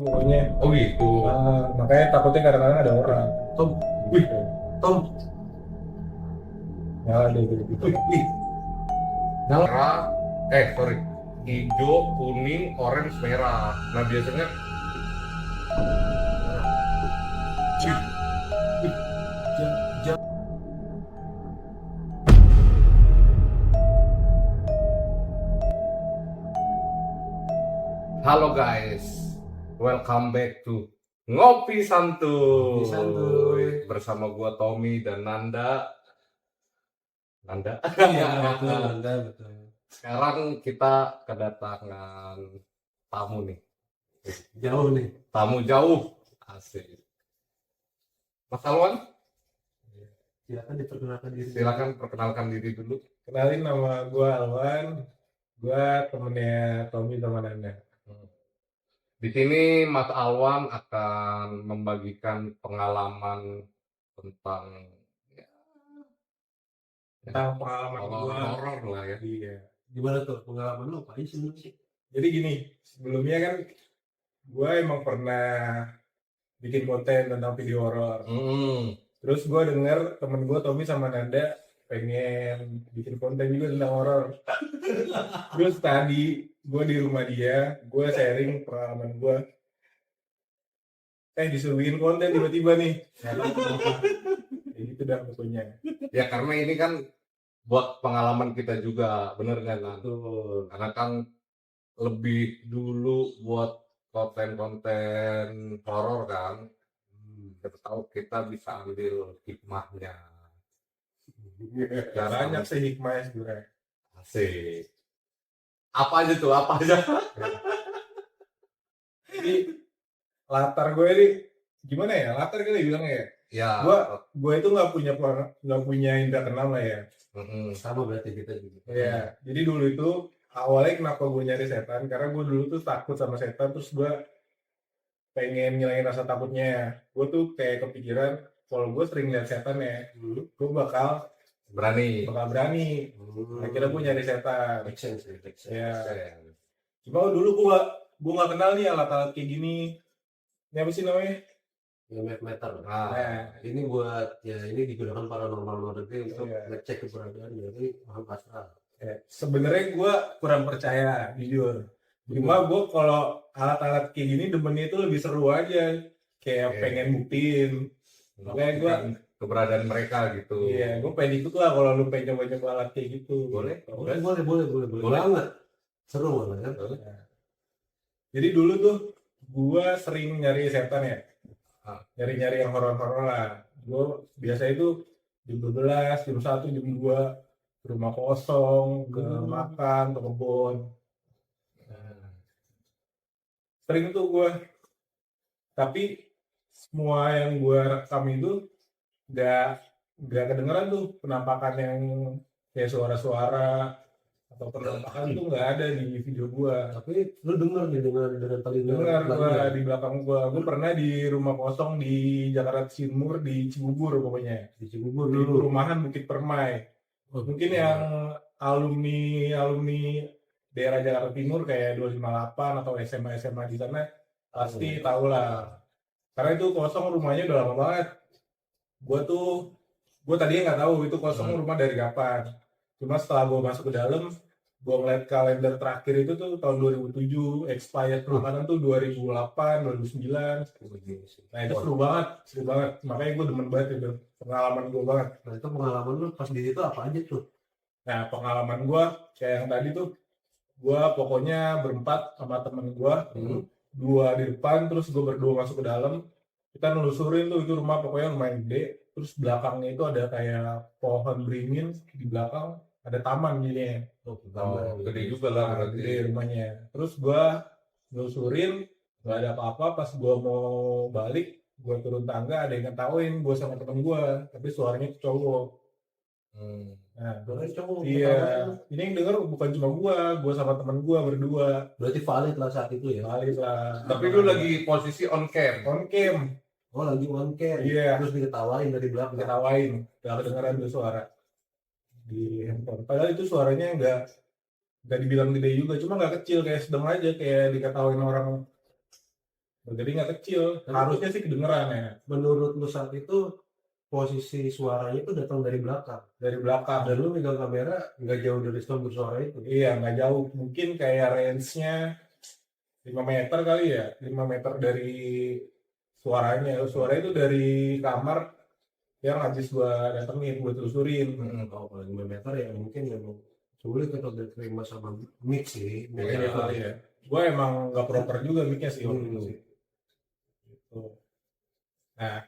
pokoknya. Oh gitu. Makanya takutnya kadang-kadang ada orang. Tom, wih, Tom, Nyala deh gitu. wih. Merah, sorry, hijau, kuning, orange, merah. Nah biasanya, wih, wih, halo guys, welcome back to Ngopi Santuy. Ngopi Santuy. Bersama gua Tommy dan Nanda. Iya, betul, Anda betul. Sekarang kita kedatangan tamu nih. Jauh nih. Tamu jauh. Asik. Mas Alwan, Silakan diperkenalkan diri. silakan perkenalkan diri dulu. Kenalin, nama gue Alwan. Gue temennya Tommy sama Nanda. Di sini Mas Alwan akan membagikan pengalaman tentang Tentang pengalaman gue. horor lah ya. Iya. Gimana tuh pengalaman lu? Apa sih lu sih? Jadi gini, sebelumnya kan gue emang pernah bikin konten tentang video horor. Terus gue denger temen gue Tommy sama Nanda pengen bikin konten juga tentang horor. Terus tadi gue di rumah dia, gue sharing pengalaman gue. Disuruhin konten tiba-tiba nih. Nggak tahu kenapa. Ya gitu dah pokoknya. Ya karena ini kan buat pengalaman kita juga, bener kan? Tuh. Karena kan lebih dulu buat konten-konten horor kan. Kita tahu kita bisa ambil hikmahnya. Banyak sih hikmahnya sebenarnya. Asik. Apa aja tuh? Apa aja? Jadi latar gue ini gimana ya? Latar kali bilangnya ya. Ya. Gue itu nggak punya indra keenam lah ya. Sama berarti kita juga. Iya. Jadi dulu itu awalnya kenapa gue nyari setan? Karena gue dulu tuh takut sama setan, terus gue pengen ngilangin rasa takutnya. Gue tuh kayak kepikiran kalau gue sering lihat setan ya, gue bakal Berani. berani. Akhirnya gue nyari setan. Make sense. Ya. Cuma dulu gue nggak kenal nih alat-alat kayak gini. Ini apa sih namanya? Meter. Nah, Ini buat ini digunakan paranormal negeri untuk Iya. ngecek keberadaan dari makhluk astral. sebenarnya gue kurang percaya, jujur. Cuma gue kalau alat-alat kayak gini demennya itu lebih seru aja. Kayak Oke. pengen buktiin. Makanya gue, keberadaan mereka gitu. iya, gue pengen ikut lah kalau lu pengen coba-coba alat kayak gitu. Boleh? Boleh banget. Seru malah kan. Jadi dulu tuh gue sering nyari setan ya. Nyari-nyari yang horor-horor lah. Gue biasa itu jam 12, jam 1, jam 2 ke rumah kosong, ke makan, ke kebun. Sering tuh gue. Tapi semua yang gue rekam itu nggak kedengeran tuh penampakan yang kayak suara-suara atau penampakan tuh nggak ada di video gue. Tapi lu dengar nih dengan telinga. Dengar gue di belakang gue pernah di rumah kosong di Jakarta Timur, di Cibubur pokoknya. Di Cibubur Di dulu. perumahan Bukit Permai. Mungkin yang alumni daerah Jakarta Timur kayak 258 atau SMA di sana pasti tahu lah. Karena itu kosong rumahnya udah lama banget. Gue tadinya nggak tahu itu kosong rumah dari kapan. Cuma setelah gue masuk ke dalam, gue ngeliat kalender terakhir itu tuh tahun 2007, expired perumahan tuh 2008, 2009. Nah itu seru banget. Makanya gue demen banget itu, pengalaman gue banget. Nah itu pengalaman lu pas di situ apa aja tuh? Nah pengalaman gue kayak yang tadi tuh, gue pokoknya berempat sama temen gue, dua di depan, terus gue berdua masuk ke dalam. Kita nelusurin tuh itu rumah pokoknya lumayan gede. Terus belakangnya itu ada kayak pohon beringin, di belakang ada taman gini. Gede juga lah berarti. Gede rumahnya. Terus gue nelusurin, nggak ada apa-apa. Pas gue mau balik, gue turun tangga, ada yang ngetawain gue sama temen gue, tapi suaranya cowok. Nah, cowok. iya, ini yang denger bukan cuma gue sama temen gue berdua. Berarti valid lah saat itu ya. Valid lah. Tapi lu lagi posisi on cam. On cam. Oh lagi on cam. Iya. Terus diketawain dari belakang. Ketawain, gak kedengeran tuh suara di handphone. Padahal itu suaranya nggak dibilang gede juga, cuma nggak kecil, kayak sedang aja, kayak diketawain orang Jadi nggak kecil, harusnya sih kedengeran ya. Menurut lu saat itu posisi suaranya itu datang dari belakang. Dari belakang. Dan lu megang kamera nggak jauh dari sumber suara itu. Iya, nggak jauh. Mungkin kayak range-nya 5 meter kali ya. 5 meter dari suaranya. Suara itu dari kamar yang habis gua datengin, gua telusurin. Kalau 5 meter ya mungkin memang sulit untuk diterima sama mix sih. Mungkin Iya, itu iya. Gua emang nggak proper juga mic-nya sih waktu itu sih. Gitu. Nah,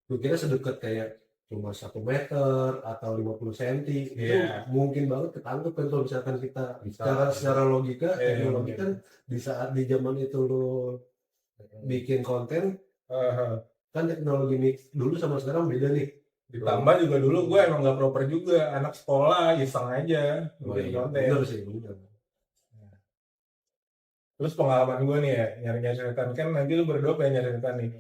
gue kira sedekat kayak cuma 1 meter atau 50 cm itu Iya. mungkin banget ketangkep kan kalau misalkan kita Bisa. secara logika Iya, teknologi iya. kan di saat di zaman itu lo bikin konten eh, kan teknologi mix dulu sama sekarang beda nih. ditambah juga dulu gue emang nggak proper juga, anak sekolah iseng aja bikin konten. Bener sih, bener. Terus pengalaman gue nih ya, nyari-nyari setan kan nanti lu berdua pengen nyari setan nih.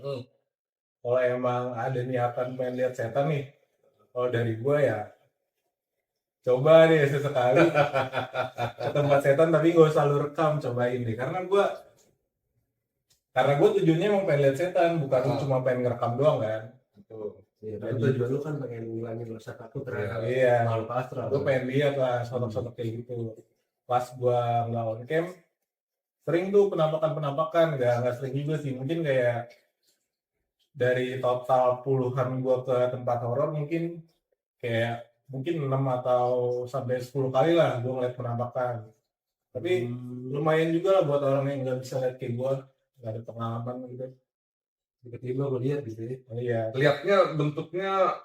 Kalau emang ada niatan pengen lihat setan nih, kalau dari gue ya coba deh sesekali ke tempat setan tapi gak usah lu rekam, cobain deh. Karena gue tujuannya emang pengen lihat setan, bukan cuma pengen ngerekam doang kan. Gitu. Iya, kan tujuan lu kan pengen ngilangin rasa takut terhadap Iya, makhluk astral. gue pengen lihat lah sosok-sosok kayak gitu. Pas gue nggak on cam, sering tuh penampakan, nggak sering juga sih, mungkin kayak dari total puluhan gue ke tempat horor mungkin kayak 6 atau sampai 10 kali lah gue ngeliat penampakan. Tapi lumayan juga lah buat orang yang nggak bisa lihat kayak gue, nggak ada pengalaman gitu. Tiba-tiba gue lihat gitu ya. Iya. Lihatnya bentuknya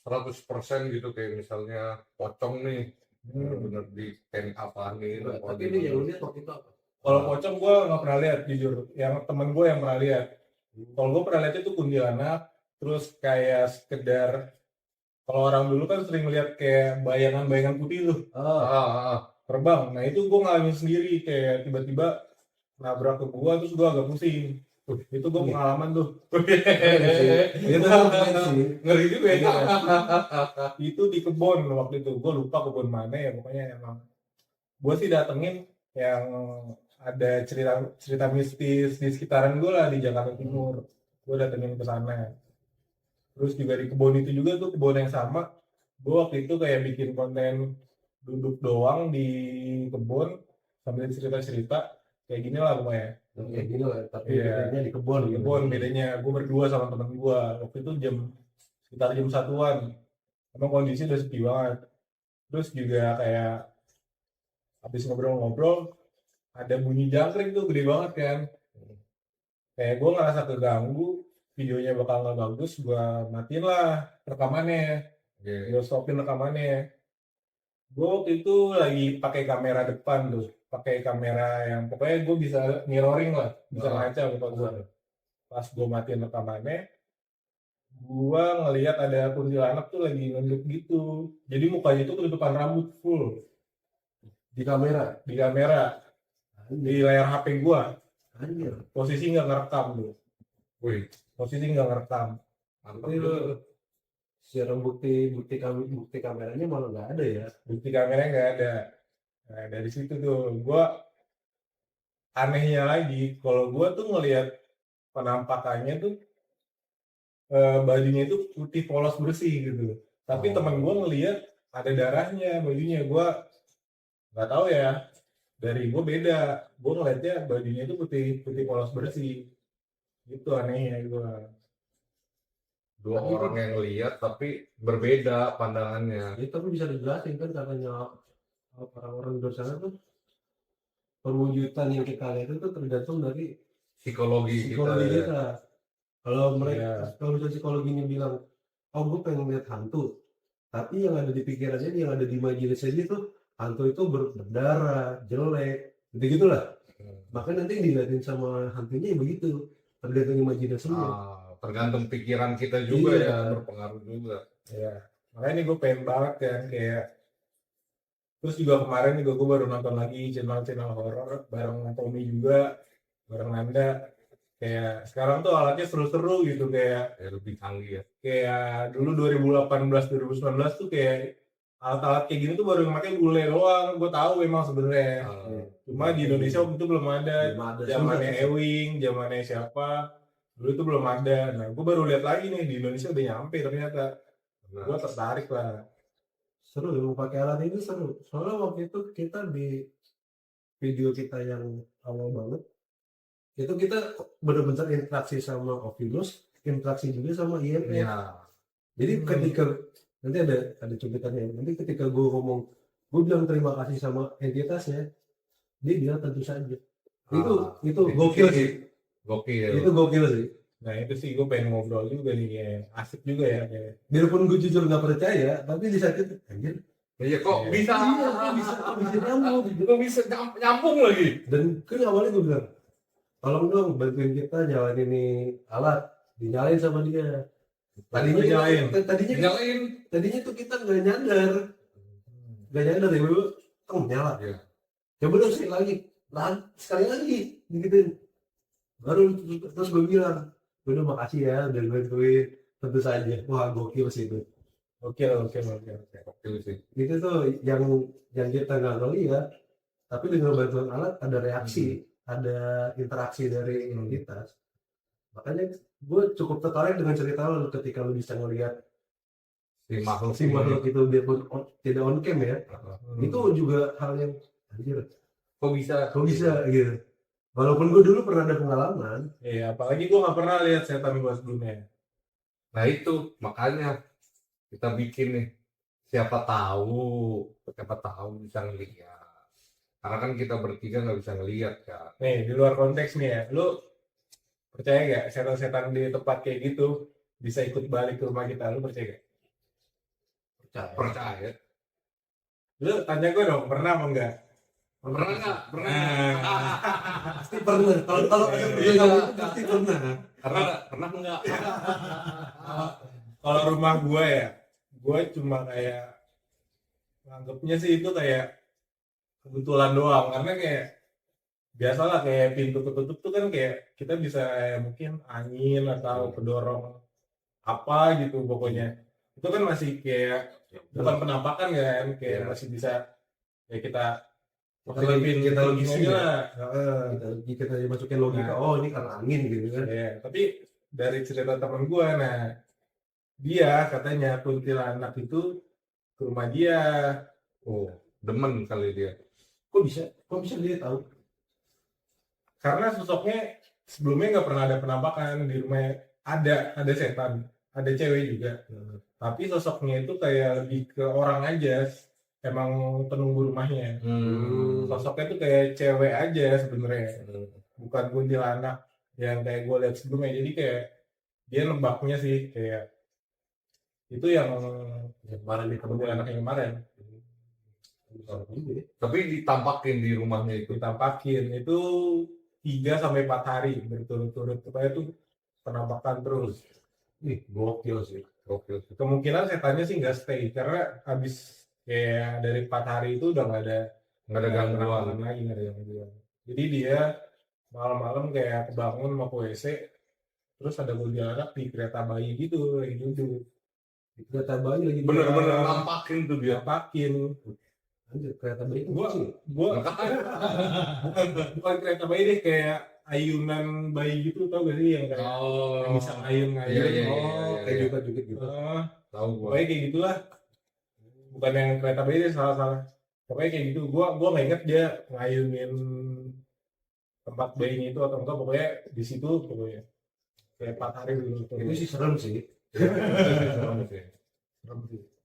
100% gitu, kayak misalnya pocong nih, bener-bener di tank apaan nih. Tapi ini yang lu lihat waktu itu apa? Kalau pocong gue nggak pernah lihat jujur, yang temen gue yang pernah lihat. Kalau gue pernah lihat itu kuntilanak, terus kayak sekedar, kalau orang dulu kan sering lihat kayak bayangan-bayangan putih tuh terbang. Nah itu gue ngalamin sendiri, kayak tiba-tiba nabrak ke gue terus gue agak pusing. Itu gue pengalaman tuh. Itu sih. Ngeri juga ya. Itu di kebun waktu itu, gue lupa kebun mana ya, pokoknya emang gue sih datengin yang ada cerita mistis di sekitaran gue lah di Jakarta Timur. Gue datengin ke sana. Terus juga di kebun itu juga tuh, kebun yang sama, gue waktu itu kayak bikin konten duduk doang di kebun sambil cerita-cerita kayak gini lah pokoknya. Kayak gini lah, tapi Iya. bedanya di kebun. Di kebun bedanya, gue berdua sama temen gue waktu itu sekitar jam 1-an. Emang kondisi udah sepi banget. Terus juga kayak habis ngobrol-ngobrol ada bunyi jangkrik tuh gede banget kan. Kayak gue ngerasa keganggu, videonya bakal nggak bagus, gue matiin lah rekamannya, gue stopin rekamannya. Gue waktu itu lagi pakai kamera depan tuh, pakai kamera yang pokoknya gue bisa mirroring lah, bisa ngaca gitu gue. Pas gue matiin rekamannya, gue ngelihat ada kuntilanak tuh lagi nunduk gitu, jadi mukanya itu ketutupan rambut full Di kamera. di layar HP gue. Anjir. Posisi nggak ngerekam tuh. Posisi nggak ngerekam. Itu secara bukti kameranya malah nggak ada ya. Bukti kameranya nggak ada. Nah dari situ tuh gue anehnya lagi, kalau gue tuh ngelihat penampakannya tuh bajunya itu putih polos bersih gitu. Tapi teman gue ngelihat ada darahnya bajunya. Gue nggak tahu ya. Dari gue beda. Gue ngelihatnya bajunya itu putih polos bersih. Itu anehnya gue. Dua orang yang lihat tapi berbeda pandangannya. Ya, tapi bisa dijelasin kan katanya orang-orang di luar sana tuh perwujudan yang kita lihat itu tergantung dari Psikologi kita. Kalau mereka, kalau misalnya psikologinya bilang, oh gue pengen lihat hantu, tapi yang ada di pikirannya, yang ada di imajinasi dia tuh hantu itu berdarah, jelek, gitu-gitulah. Makanya nanti yang dilihatin sama hantunya ya begitu, tergantung imajinasinya. Tergantung pikiran kita juga ya, berpengaruh juga. Ya, makanya ini gue pengen banget kan kayak. Terus juga kemarin juga gue baru nonton lagi channel horor bareng Tommy juga, bareng Nanda. Kayak sekarang tuh alatnya seru-seru gitu, kayak lebih canggih ya. Kayak dulu 2018 2019 tuh kayak alat-alat kayak gini tuh baru yang pakai bule doang. Gue tahu memang sebenarnya. Cuma di Indonesia waktu itu belum ada. Zamannya Ewing, zamannya siapa, dulu itu belum ada. Nah, gue baru lihat lagi nih di Indonesia udah nyampe ternyata. Gue tertarik lah. Seru ya, mau pakai alat ini seru. Soalnya waktu itu kita di video kita yang awal banget, itu kita benar-benar interaksi sama Ovilus, interaksi juga sama IMF. Iya. Jadi ketika nanti ada cuplikannya, nanti ketika gue ngomong, gue bilang terima kasih sama entitasnya, dia bilang tentu saja. Itu gokil sih. Gokil. Itu gokil sih. Nah itu sih gue pengen ngobrol juga nih, kayak asik juga ya. Kayak. Biarpun gue jujur nggak percaya, tapi di saat itu anjir. Iya kok Iya. bisa nyambung. kok bisa nyambung lagi. Dan kan awalnya gue bilang, tolong dong bantuin kita nyalain ini alat, dinyalain sama dia. Tadinya tuh kita nggak nyadar ya, nyala. Iya. Coba dong sekali lagi digituin. Baru terus gue bilang, udah makasih ya udah bantuin, tentu saja. Wah gokil sih itu. Oke. Gokil sih. Itu tuh yang kita nggak ngeliat, tapi dengan bantuan alat ada reaksi, ada interaksi dari entitas. Makanya gue cukup tertarik dengan cerita lo ketika lo bisa ngelihat Si makhluk itu biarpun tidak on cam ya. Itu juga hal yang anjir. Kok bisa gitu. Walaupun gue dulu pernah ada pengalaman. Iya, apalagi gue nggak pernah lihat setan gue sebelumnya. Nah itu makanya kita bikin nih, siapa tahu bisa ngelihat, karena kan kita bertiga nggak bisa ngelihat kan. Nih di luar konteks nih ya, lu percaya gak setan-setan di tempat kayak gitu bisa ikut balik ke rumah kita? Lu percaya gak? Percaya. Lu tanya gue dong, pernah apa enggak? Pernah nggak? Pasti pernah. Kalau ada pertanyaan itu pasti pernah. Pernah nggak? Kalau rumah gue ya, gue cuma kayak anggapnya sih itu kayak kebetulan doang, karena kayak biasalah kayak pintu ketutup tuh kan kayak kita bisa mungkin angin atau kedorong apa gitu pokoknya. Itu kan masih kayak bukan penampakan kan, kayak masih bisa ya kita kita logisnya lah. kita dimasukin logika. Oh ini karena angin gitu kan. Ya, tapi dari cerita teman gue, nah dia katanya kuntilanak itu ke rumah dia. Oh, demen kali dia. Kok bisa dia tahu? Karena sosoknya sebelumnya nggak pernah ada penampakan di rumahnya. Ada setan, ada cewek juga. Tapi sosoknya itu kayak lebih ke orang aja. Emang penunggu rumahnya. Sosoknya tuh kayak cewek aja sebenarnya. Bukan kuntilanak yang kayak gue lihat sebelumnya. Jadi kayak dia nembaknya sih kayak itu yang kemarin di kuntilanak yang kemarin. Tapi ditampakin di rumahnya itu. Ditampakin itu 3-4 hari berturut-turut supaya tuh penampakan terus. Gokil sih. Kemungkinan setannya sih nggak stay karena habis kayak dari 4 hari itu udah nggak ada gangguan lagi, nggak ada gangguan. Jadi dia malam-malam kayak kebangun mau ke WC, terus ada kuntilanak di kereta bayi gitu lagi duduk. Di kereta bayi lagi. Bener-bener nampakin tuh dia. Nampakin. Anjir, kereta bayi itu Gua bukan kereta bayi deh, kayak ayunan bayi gitu, tau gak sih yang kayak yang bisa ngayun. Kayak juga gitu. Tahu gua. Pokoknya kayak gitulah. Bukan yang kereta bayi deh, salah. Pokoknya kayak gitu. Gua nggak inget dia ngayunin tempat bayinya itu atau enggak. Pokoknya di situ pokoknya kayak 4 hari dulu. Itu sih serem sih. Serem sih.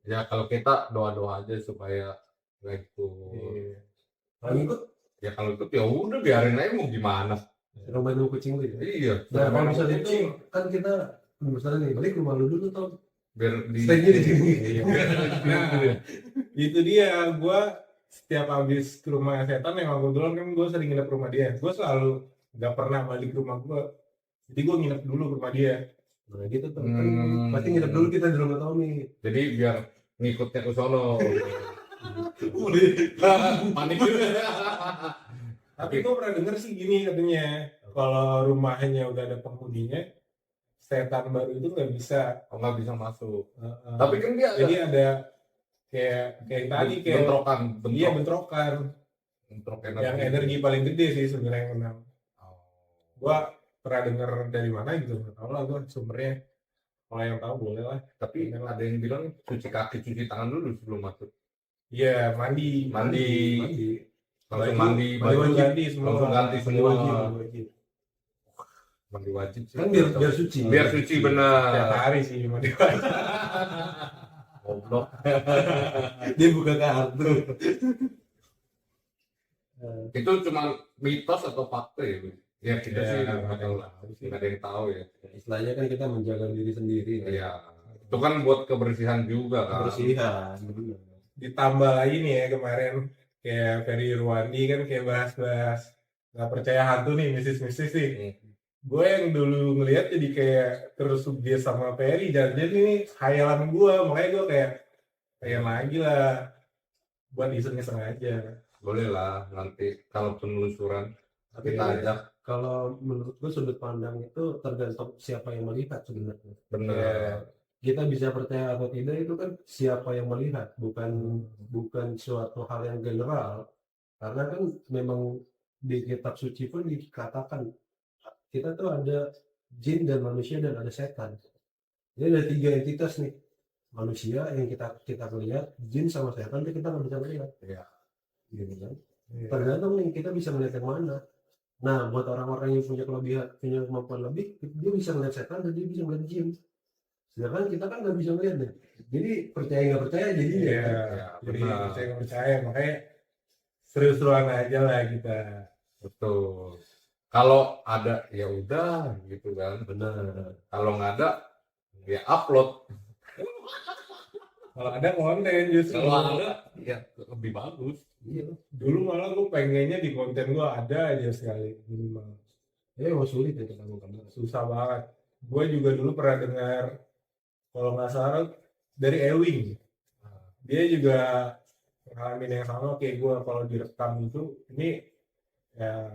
Ya kalau kita doa-doa aja supaya nggak itu. Kalau ikut? Ya kalau ikut ya udah biarin aja, mau gimana. Main kucing gitu. Iya. Nah kalau misalnya itu kan kita misalnya nih balik rumah lu dulu tau. Biar stay-nya di sini. Nah, itu dia. Gua setiap habis ke rumah setan memang kebetulan kan gue sering nginep rumah dia. Gue selalu nggak pernah balik ke rumah gue. Jadi gue nginep dulu ke rumah dia. Nah gitu tuh. Kan pasti nginep dulu kita di rumah Tommy. Jadi biar ngikutnya ke sono. Panik juga. Tapi gue pernah denger sih gini katanya, kalau rumahnya udah ada penghuninya, setan baru itu nggak bisa masuk. Tapi kan dia jadi ada kayak tadi kayak bentrokan iya bentrokan bentrok yang energi paling gede sih sebenarnya yang menang. Oh. Gua pernah denger dari mana gitu, nggak tahu lah gua sumbernya. Kalau yang tahu boleh lah. Tapi ada yang bilang cuci kaki cuci tangan dulu sebelum masuk. Iya, mandi. Langsung mandi Baju ganti semua. langsung ganti Mandi semua. wajib. Mandi wajib sih. Kan biar suci. Biar suci benar. Tiap hari sih mandi wajib. Goblok. Dia buka kartu. Itu cuma mitos atau fakta ya? Ya kita Ya, sih nggak nggak tahu lah. tahu sih. Nggak ada yang tahu ya. Istilahnya kan kita menjaga diri sendiri. Iya. Itu kan buat kebersihan juga kan. Kebersihan. Benar. Ditambah lagi nih ya kemarin kayak Ferry Irwandi kan kayak bahas-bahas nggak percaya hantu nih, mistis-mistis nih. Gue yang dulu ngeliat jadi kayak tersugesti sama Ferry, jadi ini khayalan gue, makanya gue kayak pengen lagi lah buat iseng-iseng aja. Boleh lah nanti kalau penelusuran Tapi kita ajak. kalau menurut gue sudut pandang itu tergantung siapa yang melihat sebenarnya. Bener. Kita bisa percaya atau tidak itu kan siapa yang melihat, bukan suatu hal yang general. Karena kan memang di kitab suci pun dikatakan kita tuh ada jin dan manusia dan ada setan. Jadi ada 3 entitas nih. Manusia yang kita lihat, jin sama setan itu kita nggak bisa lihat. Iya. Gitu kan. Iya. Tergantung nih kita bisa melihat yang mana. Nah, buat orang-orang yang punya kelebihan, punya kemampuan lebih, dia bisa melihat setan dan dia bisa melihat jin. Sedangkan kita kan nggak bisa melihat deh. Jadi percaya nggak percaya jadi Iya, Ya, jadi benar. percaya nggak percaya, makanya seru-seruan aja lah kita. Betul. Kalau ada ya udah gitu kan. benar. Kalau nggak ada ya upload. Kalau ada konten justru. Kalau ada ya lebih bagus. Iya. Dulu malah gue pengennya di konten gue ada aja sekali minimal. Emang sulit ya kita lakukan. Susah banget. Gue juga dulu pernah dengar, kalau nggak salah dari Ewing, dia juga ngalamin yang sama kayak gue. Kalau direkam itu ini ya,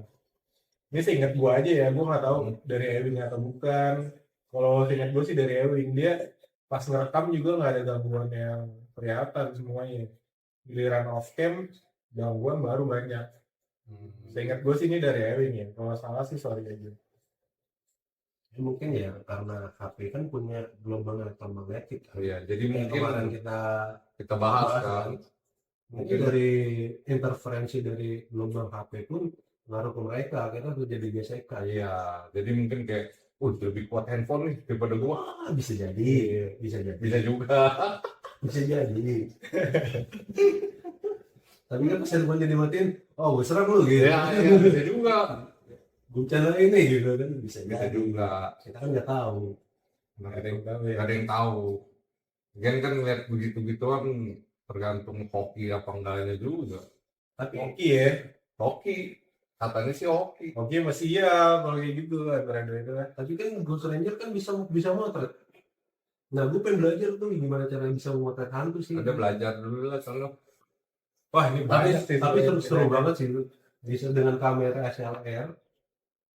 ini seingat gue aja ya, gue nggak tahu dari Ewing atau bukan. Kalau seingat gue sih dari Ewing, dia pas ngerekam juga nggak ada gangguan yang kelihatan semuanya. Giliran off cam gangguan baru banyak. Seingat gue sih ini dari Ewing ya, kalau salah sih sorry aja. Mungkin ya karena HP kan punya gelombang elektromagnetik. Iya, jadi Kayak mungkin kemarin kita bahas kan. mungkin dari interferensi dari gelombang HP pun ngaruh ke mereka, kita tuh jadi gesekan. Iya, jadi mungkin kayak lebih kuat handphone nih daripada gua. Bisa jadi, bisa juga. bisa jadi. Tapi kan pas handphonenya dimatiin, oh gue serang lu gitu. Iya, bisa juga. Bencana ini gitu kan bisa jadi. juga. Kita kan nggak tahu. Nah, Nggak ada yang tahu ya. nggak ada yang tahu. Mungkin kan lihat begitu-gituan tergantung hoki apa enggaknya juga. Tapi Oke ya, Hoki, katanya sih hoki. oke masih iya kalau kayak gitu lah, berada itu lah. tapi kan Ghost Ranger kan bisa motret. Nah, gue pengen belajar tuh gimana cara bisa memotret hantu sih. Ada belajar dulu lah soalnya. Wah ini banyak sih. Tapi sebenarnya. seru banget sih lu. Bisa dengan kamera SLR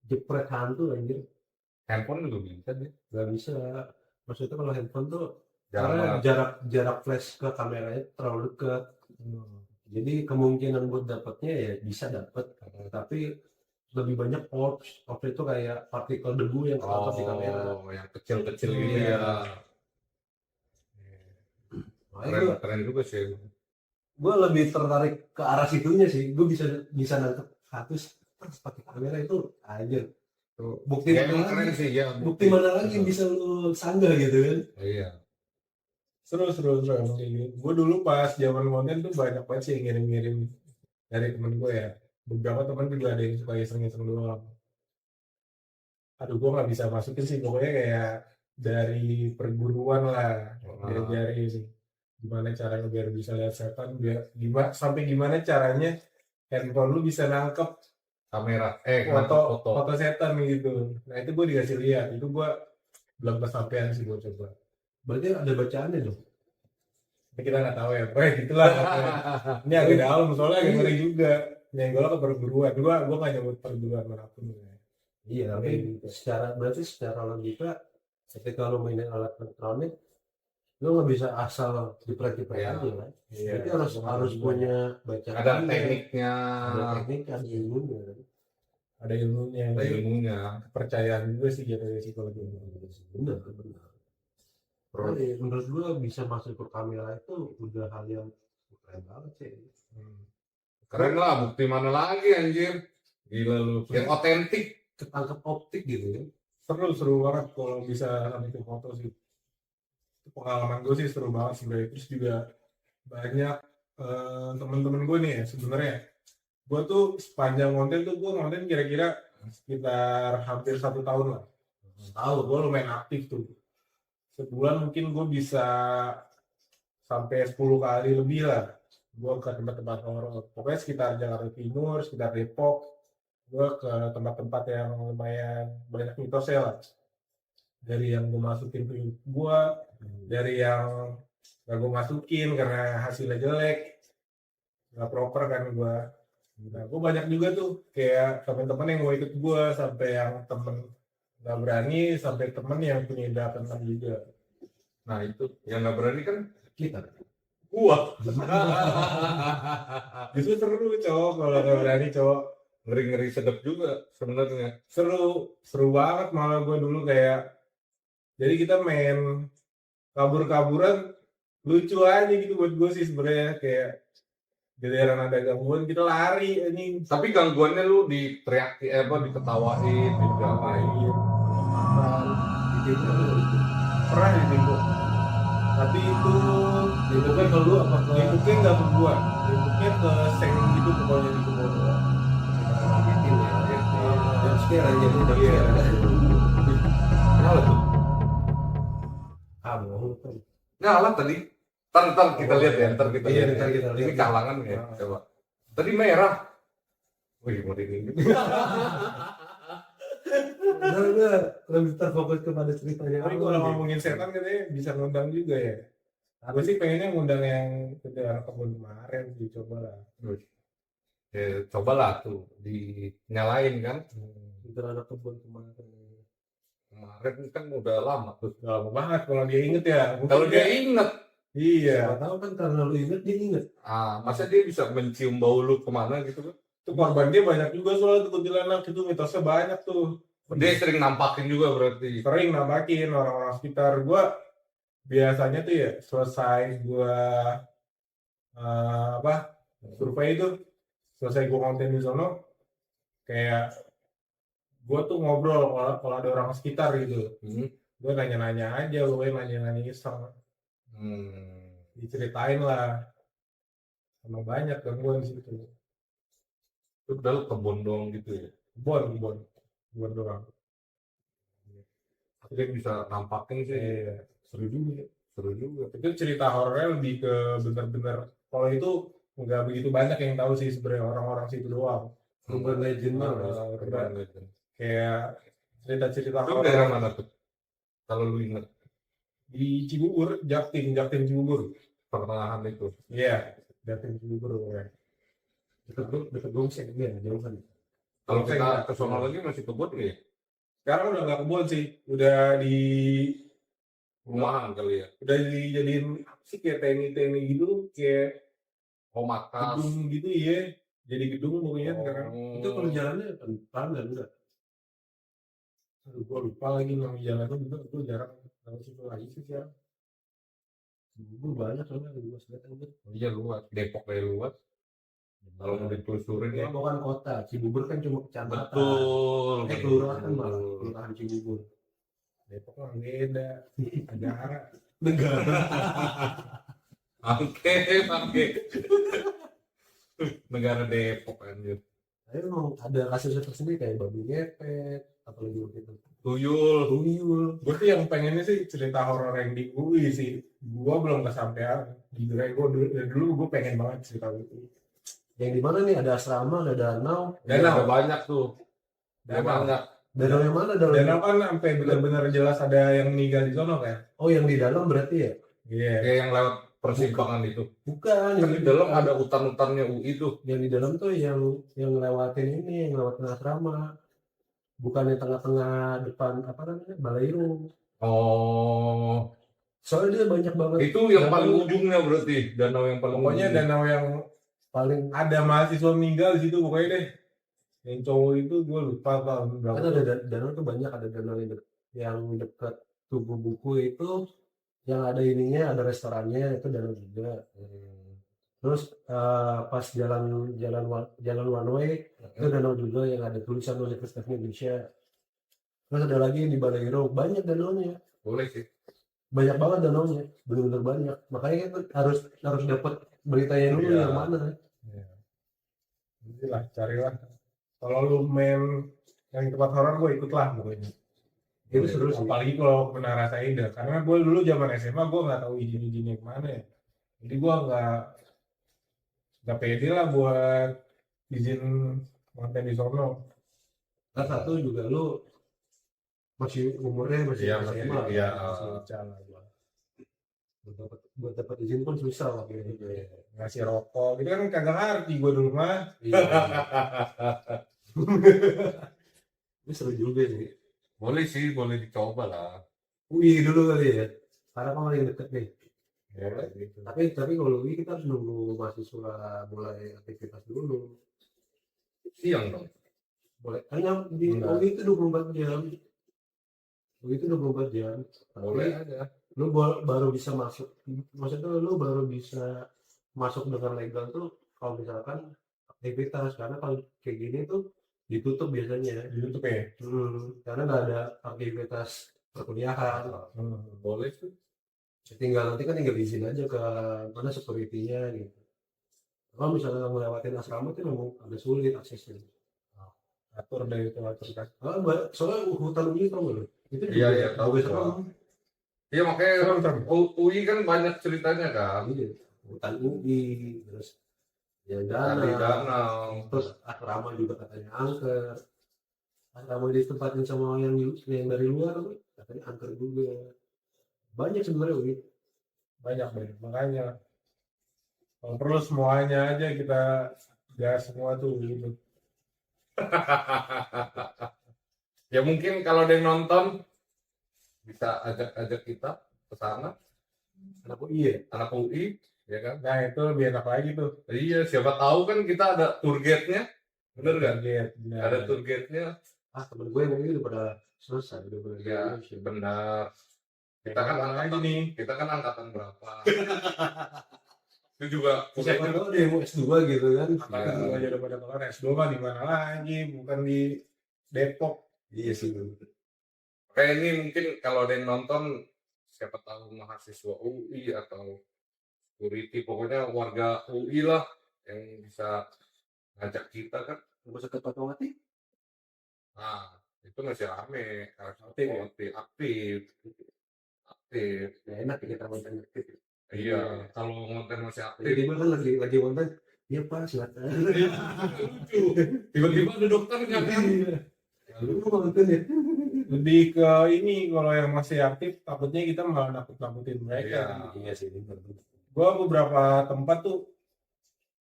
jepret hantu anjir. Handphone juga bisa deh. Gak bisa. Maksudnya kalau handphone tuh Jarang karena banget. jarak flash ke kameranya terlalu dekat. Jadi kemungkinan buat dapatnya ya bisa dapat, tapi lebih banyak orbs itu kayak partikel debu yang terdapat di kamera. Oh, yang kecil-kecil gitu Iya. ya. Makanya Keren juga sih. gue lebih tertarik ke arah situnya sih. Gue bisa nangkep status pakai kamera itu aja. Bukti Ya, mana keren lagi? sih ya. Bukti mana lagi yang bisa lu sanggah gitu kan? Iya. Seru emang kayak gitu. Gue dulu pas zaman konten tuh banyak banget sih yang ngirim-ngirim dari temen gue ya. Beberapa temen juga ada yang suka iseng-iseng doang. Aduh gue nggak bisa masukin sih, pokoknya kayak dari perguruan lah diajarin sih gimana caranya biar bisa lihat setan, biar sampai gimana caranya handphone lu bisa nangkep Kamera, foto setan gitu. Nah itu gue dikasih lihat, itu gue belum kesampaian sih gue coba. Berarti ada bacaannya dong. Tapi kita nggak tahu ya, gitulah. Ini agak dalam, soalnya agak ngeri juga. Nyenggol ke perguruan, gue nggak nyebut perguruan manapun. Iya, tapi secara logika ketika lo mainin alat elektronik Lo nggak bisa asal diprek-prek Iya. aja kan. Iya. Jadi harus punya bacaan. Ada tekniknya, Ada teknik, ada ilmunya. Ada ilmunya. ada ilmunya. Kepercayaan juga sih gitu ya psikologi. Bener. Terus Jadi, menurut gua bisa masuk ke kamera itu udah hal yang keren banget sih. keren lah, bukti mana lagi anjir. Gila lu, yang otentik. Ketangkep optik gitu ya. Seru banget kalau bisa sampai ke foto sih. Itu pengalaman gue sih seru banget sebenarnya. Terus juga banyak teman-teman gue nih ya sebenarnya. Gue tuh sepanjang konten tuh gue ngonten kira-kira sekitar hampir 1 tahun lah. Tahu gue lumayan aktif tuh. Sebulan mungkin gue bisa sampai 10 kali lebih lah. Gue ke tempat-tempat horor. Pokoknya sekitar Jakarta Timur, sekitar Depok. Gue ke tempat-tempat yang lumayan banyak mitosnya lah. Dari yang gue masukin ke YouTube gue, dari yang gak gue masukin karena hasilnya jelek, gak proper kan gue. Nah, gue banyak juga tuh kayak teman-teman yang mau ikut gue, sampai yang temen gak berani, sampai temen yang punya ide tentang juga. Nah itu, yang nggak berani kan Kita. gua. Justru seru cowok kalau gak berani cowok. Ngeri-ngeri sedep juga sebenarnya. Seru banget malah gue dulu kayak. Jadi kita main kabur-kaburan lucu aja gitu buat gue sih sebenarnya, kayak giliran ada gangguan kita lari anjing. Tapi gangguannya lu diteriaki, diketawain, digapain. Pernah ditimbuk. Tapi itu Ditimbuknya ke lu apa ke ditimbuknya nggak ke gua, ditimbuknya ke seng gitu pokoknya di kebun. Gitu ya? Jam scare aja lu udah Iya. Nyala tuh. bohong kan. Nyala tadi. Ntar kita lihat ya, ntar kita Iya, lihat. ntar kita lihat. Ini kalangan ya, Nah. coba. Tadi merah. Wih, mau ini. Udah lebih terfokus kepada ceritanya. Tapi kalau ngomongin setan katanya bisa ngundang juga ya. Gue sih pengennya ngundang yang ke daerah kebun kemarin sih, coba lah. Ya, cobalah tuh dinyalain kan. Itu anak kebun kemarin. Kemarin kan udah lama tuh. Udah lama banget kalau dia inget ya. Mungkin Kalau dia inget, iya. Siapa tahu kan karena lu inget dia inget. masa dia bisa mencium bau lu kemana gitu kan? Itu korban dia banyak juga soalnya tuh kuntilanak, itu mitosnya banyak tuh. Dia sering nampakin juga berarti. Sering nampakin orang-orang sekitar gua. Biasanya tuh ya selesai gua survei itu, selesai gua konten di sono, kayak gua tuh ngobrol kalau ada orang sekitar gitu. Gua nanya-nanya aja, gue nanya-nanya iseng, diceritain lah. Emang banyak gangguan di situ. Itu udah kebun doang gitu ya. Kebun doang. Dia bisa nampakin sih. Seru juga. Seru juga. Itu cerita horornya lebih ke bener-bener, kalau itu nggak begitu banyak yang tahu sih sebenarnya, orang-orang situ doang. Urban legend Urban legend. Kayak cerita-cerita Itu daerah mana tuh? Kalau lu inget di Cibubur, Jaktim Cibubur. pertengahan itu. Iya, Jaktim Cibubur ya. Dekat Gongseng ya, jauh kan. Kalau Saya kita nggak ke sono lagi masih kebun ya? Sekarang udah nggak kebun sih, udah Rumahan kali ya. udah dijadiin apa sih, kayak teni gitu, kayak Oh, makas. gedung gitu ya. Jadi gedung pokoknya sekarang. Itu kalau jalannya panas enggak? Aduh, gua lupa lagi nama jalannya, juga gua jarang tahu situ lagi sih sekarang. Cibubur banyak soalnya luas banget. Iya luas. Depok kayak luas. Kalau mau ditelusurin ya. Ini bukan kota, Cibubur kan cuma kecamatan. Betul. Kelurahan malah, kelurahan Cibubur. Depok mah beda, negara. Oke. Negara Depok anjir. Tapi memang ada kasusnya tersendiri kayak babi ngepet, apalagi begitu. Tuyul. Gue tuh yang pengennya sih cerita horor yang di UI sih. Gue belum kesampaian. Jujur aja gue dulu gue pengen banget cerita itu. Yang di mana nih, ada asrama, ada danau. Ada banyak tuh. Danau. Banyak. Danau yang mana? Danau kan sampai benar-benar jelas ada yang meninggal di sono kan? Oh, yang di dalam berarti ya? Iya. Kayak yang lewat persimpangan itu. Bukan, Kan di dalam ada hutan-hutannya UI tuh. yang di dalam tuh yang lewatin ini, yang lewatin asrama. Bukan yang tengah-tengah depan apa namanya, Balairung. Oh. Soalnya dia banyak banget. Itu yang paling ujungnya berarti, danau yang paling Pokoknya ujung. danau yang Paling ada mahasiswa meninggal di situ pokoknya deh. Yang cowok itu gue lupa tahun berapa. kan ada danau tuh banyak, ada danau yang dekat Tugu Buku itu yang ada ininya, ada restorannya, itu danau juga. Terus pas jalan one way itu danau juga yang ada tulisan Universitas Indonesia. Terus ada lagi yang di Balairo, banyak danaunya, Boleh sih. banyak banget danaunya, benar-benar banyak. Makanya kan harus dapat beritanya dulu Iya. yang mana. Nantilah carilah. Kalau lu main yang tempat horor gue ikut lah pokoknya. Itu seru sih. Apalagi kalau Menara Saida, karena gue dulu zaman SMA gue nggak tahu izin-izinnya kemana ya. Jadi gue nggak pede lah buat izin konten di sono. Kan satu juga lu masih umurnya masih Iya, SMA, masih, iya. Masih bocah lah gua. buat dapat izin pun susah waktu itu. Ngasih rokok gitu kan kagak ngerti gue dulu mah. Iya. Ini seru juga sih. Boleh sih, boleh dicoba lah. UI dulu kali ya, karena kan paling deket nih. Ya, gitu. Tapi kalau UI kita harus nunggu mahasiswa mulai aktivitas dulu. Siang dong. Boleh, karena di Enggak. UI itu 24 jam. UI itu 24 jam. Boleh Tapi aja. lu baru bisa masuk, maksudnya lu baru bisa masuk dengan legal tuh kalau misalkan aktivitas, karena kalau kayak gini tuh ditutup biasanya. Di YouTube ya. Karena nggak ada aktivitas perkuliahan. Boleh tuh. Nanti kan tinggal izin aja ke mana security-nya gitu. Kalau misalnya ngelewatin asrama itu memang agak sulit aksesnya. Atur deh itu atur kan. Soalnya hutan UI tau nggak lo? Itu Iya, iya, tahu juga gua. serem. Iya, makanya Serem. UI kan banyak ceritanya kan. Iya, hutan UI, terus ya Cari danau, danau. terus asrama juga katanya angker. Asrama ditempatin sama yang dari luar tuh katanya angker juga. Banyak sebenarnya UI. Banyak makanya kalau perlu semuanya aja kita gas semua tuh gitu. Ya mungkin kalau ada yang nonton bisa ajak kita ke sana, Anak UI ya? anak UI, ya kan? Nah itu lebih enak lagi tuh. Iya, siapa tahu kan kita ada tour guide-nya, bener kan? Target, Ada tour guide-nya. Temen gue yang UI udah pada selesai, udah pada Ya, graduation. benar. Kita kan Kayak angkatan nih. Kita kan angkatan berapa? Itu juga Siapa kuliahnya tahu ada yang mau S2 gitu kan. Angkatan gua aja udah pada kelar S2 mah di mana lagi, bukan di Depok. Iya sih. kayak ini mungkin kalau ada yang nonton siapa tahu mahasiswa UI atau security, pokoknya warga UI lah yang bisa ngajak kita kan. Mau ke Fatmawati? Nah, itu masih rame, Aktif ya? aktif. Ya enak ya kita konten aktif. Iya, kalau konten masih aktif. Tiba-tiba kan lagi konten, iya Pak silakan. Tiba-tiba ada dokternya kan. Lu konten ya? Lebih ke ini kalau yang masih aktif takutnya kita malah nakut-nakutin mereka. Iya sih. Gua beberapa tempat tuh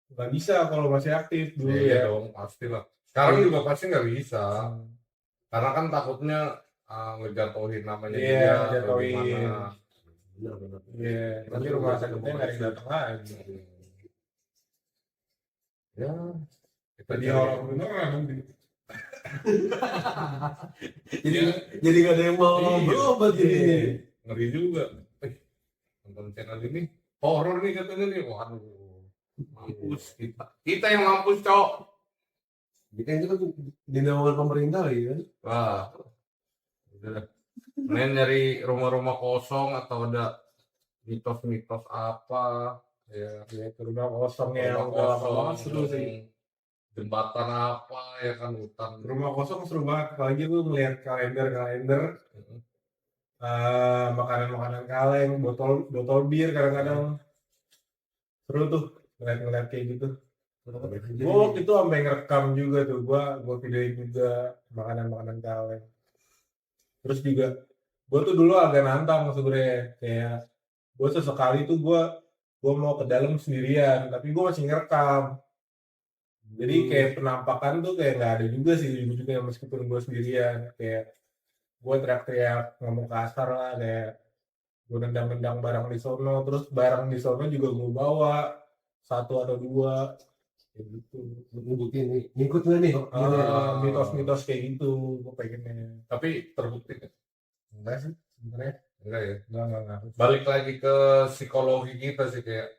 nggak bisa kalau masih aktif dulu Iya ya. dong, pasti lah. Sekarang juga pasti nggak bisa, karena kan takutnya ngejatuhin namanya Iya, dia atau ngejatuhin. gimana. Benar. Iya, tapi rumah sakitnya nggak ada yang datang lagi. Ya, kita Jadi cari- orang beneran nanti. Jadi nggak ada yang mau Iya. berobat ini. ngeri juga. Nonton channel ini horor nih katanya nih. Waduh, mampus kita yang mampus cok. Kita itu kan dinaungan pemerintah lagi kan. Wah, udah. Main nyari rumah-rumah kosong atau ada mitos-mitos apa ya. Ya, ke rumah kosong yang Rumah udah lama kosong, banget seru sih. jembatan apa ya kan, hutan. Rumah kosong seru banget, apalagi lu melihat kalender, makanan-makanan kaleng, botol bir kadang-kadang seru tuh ngeliat kayak gitu. Gue waktu itu sampai ngerekam juga tuh, gue videoin juga makanan-makanan kaleng. Terus juga gue tuh dulu agak nantang sebenarnya, kayak gue sesekali tuh gue mau ke dalam sendirian, tapi gue masih ngerekam. Jadi kayak penampakan tuh kayak nggak ada juga sih ujung-ujungnya meskipun gue sendirian, kayak gue teriak-teriak ngomong kasar lah, kayak gue nendang-nendang barang di sono, terus barang di sono juga gue bawa 1 atau 2 kayak gitu. Ngebuktiin nih, ngikut nggak nih? Mitos-mitos kayak gitu gue pengennya. Tapi terbukti kan? Enggak sih sebenarnya, Enggak ya. enggak. Balik lagi ke psikologi kita sih, kayak